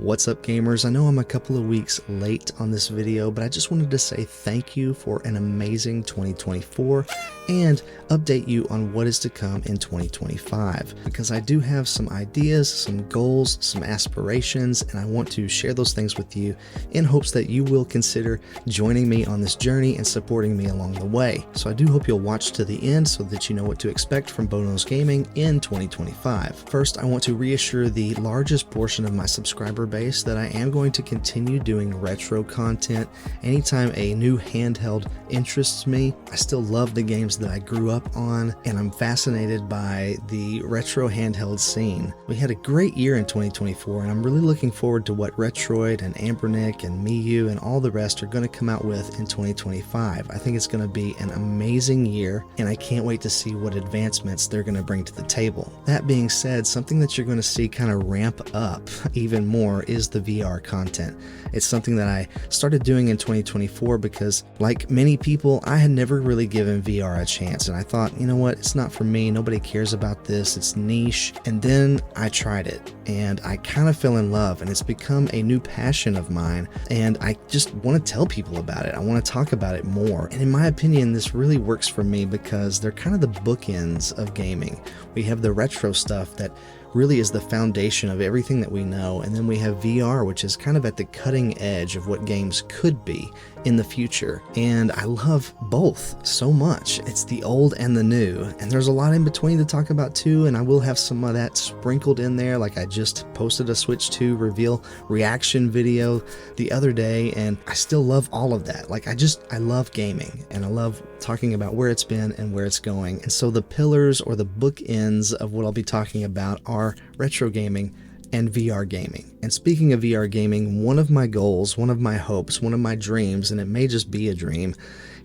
What's up, gamers? I know I'm a couple of weeks late on this video, but I just wanted to say thank you for an amazing 2024 and update you on what is to come in 2025, because I do have some ideas, some goals, some aspirations, and I want to share those things with you in hopes that you will consider joining me on this journey and supporting me along the way. So I do hope you'll watch to the end so that you know what to expect from Bookends of Gaming in 2025. First, I want to reassure the largest portion of my subscriber base that I am going to continue doing retro content anytime a new handheld interests me. I still love the games that I grew up on, and I'm fascinated by the retro handheld scene. We had a great year in 2024, and I'm really looking forward to what Retroid and Ambernick and Miyu and all the rest are going to come out with in 2025. I think it's going to be an amazing year, and I can't wait to see what advancements they're going to bring to the table. That being said, something that you're going to see kind of ramp up even more is the VR content. It's something that I started doing in 2024 because, like many people, I had never really given VR a chance, and I thought, you know what, it's not for me, nobody cares about this, it's niche. And then I tried it and I kind of fell in love, and it's become a new passion of mine, and I just want to tell people about it. I want to talk about it more, and in my opinion this really works for me because they're kind of the bookends of gaming. We have the retro stuff that really is the foundation of everything that we know, and then we have VR, which is kind of at the cutting edge of what games could be in the future, and I love both so much. It's the old and the new, and there's a lot in between to talk about too, and I will have some of that sprinkled in there. Like I just posted a Switch 2 reveal reaction video the other day, and I still love all of that. Like I love gaming, and I love talking about where it's been and where it's going. And so the pillars or the bookends of what I'll be talking about are retro gaming and VR gaming. And speaking of VR gaming, one of my goals, one of my hopes, one of my dreams, and it may just be a dream,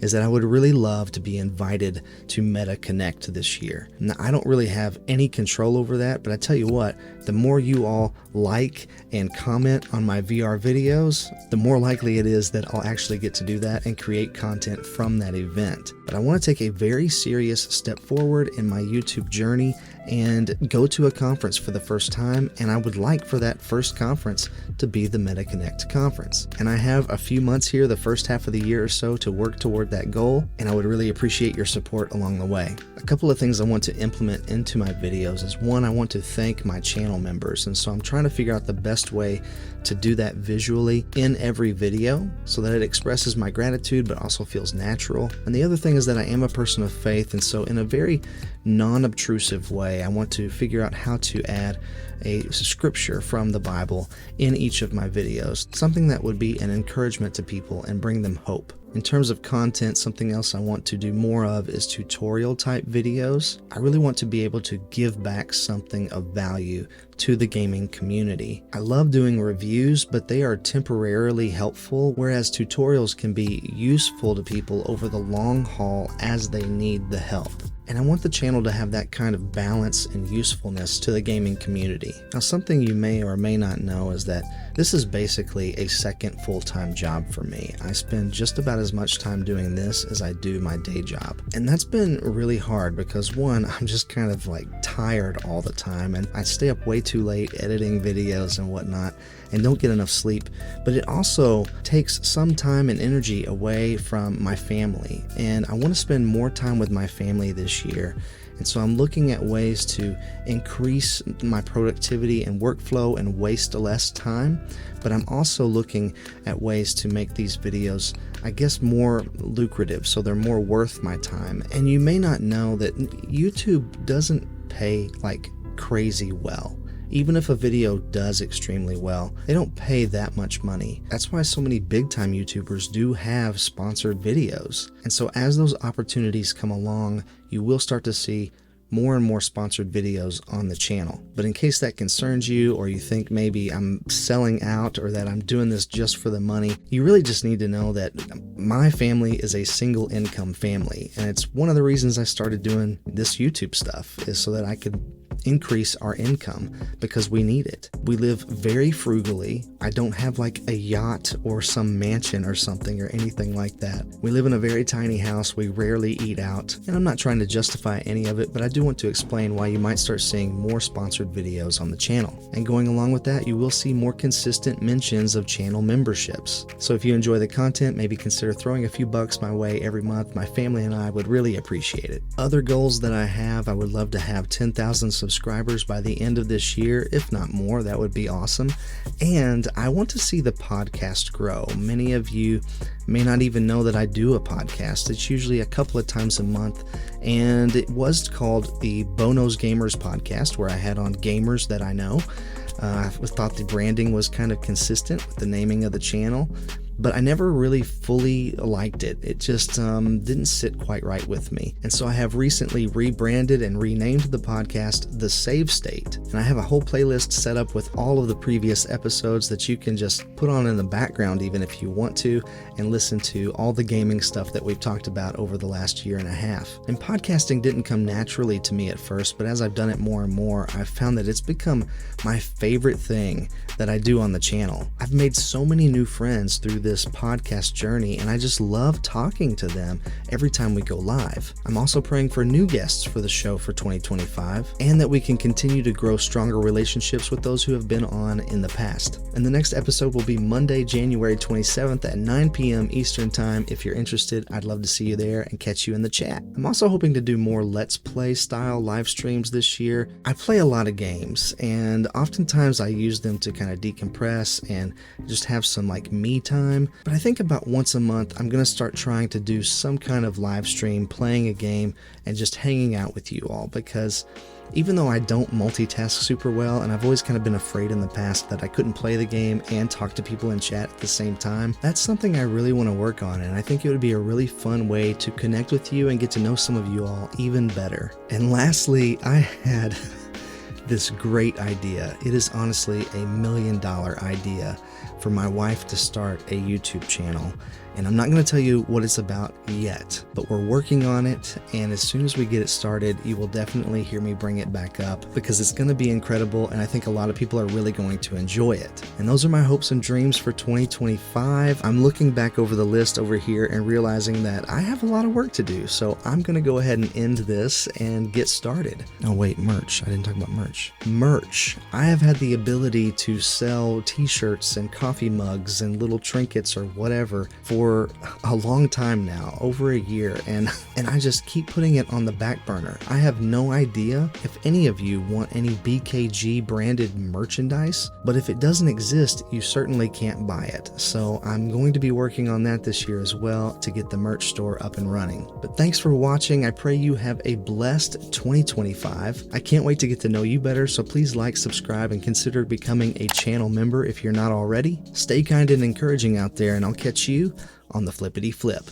is that I would really love to be invited to Meta Connect this year. Now, I don't really have any control over that, but I tell you what, the more you all like and comment on my VR videos, the more likely it is that I'll actually get to do that and create content from that event. But I want to take a very serious step forward in my YouTube journey and go to a conference for the first time, and I would like for that first conference to be the Meta Connect conference. And I have a few months here, the first half of the year or so, to work toward that goal, and I would really appreciate your support along the way. A couple of things I want to implement into my videos is, one, I want to thank my channel members, and so I'm trying to figure out the best way to do that visually in every video so that it expresses my gratitude but also feels natural. And the other thing is that I am a person of faith, and so in a very non-obtrusive way, I want to figure out how to add a scripture from the Bible in each of my videos, something that would be an encouragement to people and bring them hope. In terms of content, something else I want to do more of is tutorial type videos. I really want to be able to give back something of value to the gaming community. I love doing reviews, but they are temporarily helpful, whereas tutorials can be useful to people over the long haul as they need the help. And I want the channel to have that kind of balance and usefulness to the gaming community. Now, something you may or may not know is that this is basically a second full-time job for me. I spend just about as much time doing this as I do my day job. And that's been really hard because, one, I'm just kind of like tired all the time, and I stay up way too late editing videos and whatnot and don't get enough sleep. But it also takes some time and energy away from my family, and I want to spend more time with my family this year. And so I'm looking at ways to increase my productivity and workflow and waste less time, but I'm also looking at ways to make these videos, I guess, more lucrative, so they're more worth my time. And you may not know that YouTube doesn't pay like crazy well. Even if a video does extremely well, they don't pay that much money. That's why so many big-time YouTubers do have sponsored videos. And so as those opportunities come along, you will start to see more and more sponsored videos on the channel. But in case that concerns you, or you think maybe I'm selling out or that I'm doing this just for the money, you really just need to know that my family is a single income family. And it's one of the reasons I started doing this YouTube stuff, is so that I could increase our income, because we need it. We live very frugally. I don't have like a yacht or some mansion or something or anything like that. We live in a very tiny house. We rarely eat out, and I'm not trying to justify any of it, but I do do want to explain why you might start seeing more sponsored videos on the channel. And going along with that, you will see more consistent mentions of channel memberships. So if you enjoy the content, maybe consider throwing a few bucks my way every month. My family and I would really appreciate it. Other goals that I would love to have 10,000 subscribers by the end of this year, if not more. That would be awesome. And I want to see the podcast grow. Many of you may not even know that I do a podcast. It's usually a couple of times a month, and it was called the Bono's Gamers podcast, where I had on gamers that I know. I thought the branding was kind of consistent with the naming of the channel, but I never really fully liked it. It just didn't sit quite right with me. And so I have recently rebranded and renamed the podcast The Save State. And I have a whole playlist set up with all of the previous episodes that you can just put on in the background even if you want to, and listen to all the gaming stuff that we've talked about over the last year and a half. And podcasting didn't come naturally to me at first, but as I've done it more and more, I've found that it's become my favorite thing that I do on the channel. I've made so many new friends through this podcast journey, and I just love talking to them every time we go live. I'm also praying for new guests for the show for 2025, and that we can continue to grow stronger relationships with those who have been on in the past. And the next episode will be Monday, January 27th at 9 p.m. Eastern Time. If you're interested, I'd love to see you there and catch you in the chat. I'm also hoping to do more Let's Play style live streams this year. I play a lot of games, and oftentimes I use them to kind of decompress and just have some me time. But I think about once a month, I'm going to start trying to do some kind of live stream, playing a game and just hanging out with you all, because even though I don't multitask super well, and I've always kind of been afraid in the past that I couldn't play the game and talk to people in chat at the same time, that's something I really want to work on, and I think it would be a really fun way to connect with you and get to know some of you all even better. And lastly, I had this great idea. It is honestly $1 million idea for my wife to start a YouTube channel. And I'm not going to tell you what it's about yet, but we're working on it, and as soon as we get it started, you will definitely hear me bring it back up, because it's going to be incredible, and I think a lot of people are really going to enjoy it. And those are my hopes and dreams for 2025. I'm looking back over the list over here and realizing that I have a lot of work to do, so I'm going to go ahead and end this and get started. Oh wait, merch. I didn't talk about merch. Merch. I have had the ability to sell t-shirts and coffee mugs and little trinkets or whatever for a long time now, over a year, and I just keep putting it on the back burner. I have no idea if any of you want any BKG branded merchandise, but if it doesn't exist, you certainly can't buy it. So I'm going to be working on that this year as well to get the merch store up and running. But thanks for watching. I pray you have a blessed 2025. I can't wait to get to know you better, so please like, subscribe, and consider becoming a channel member if you're not already. Stay kind and encouraging out there, and I'll catch you on the flippity flip.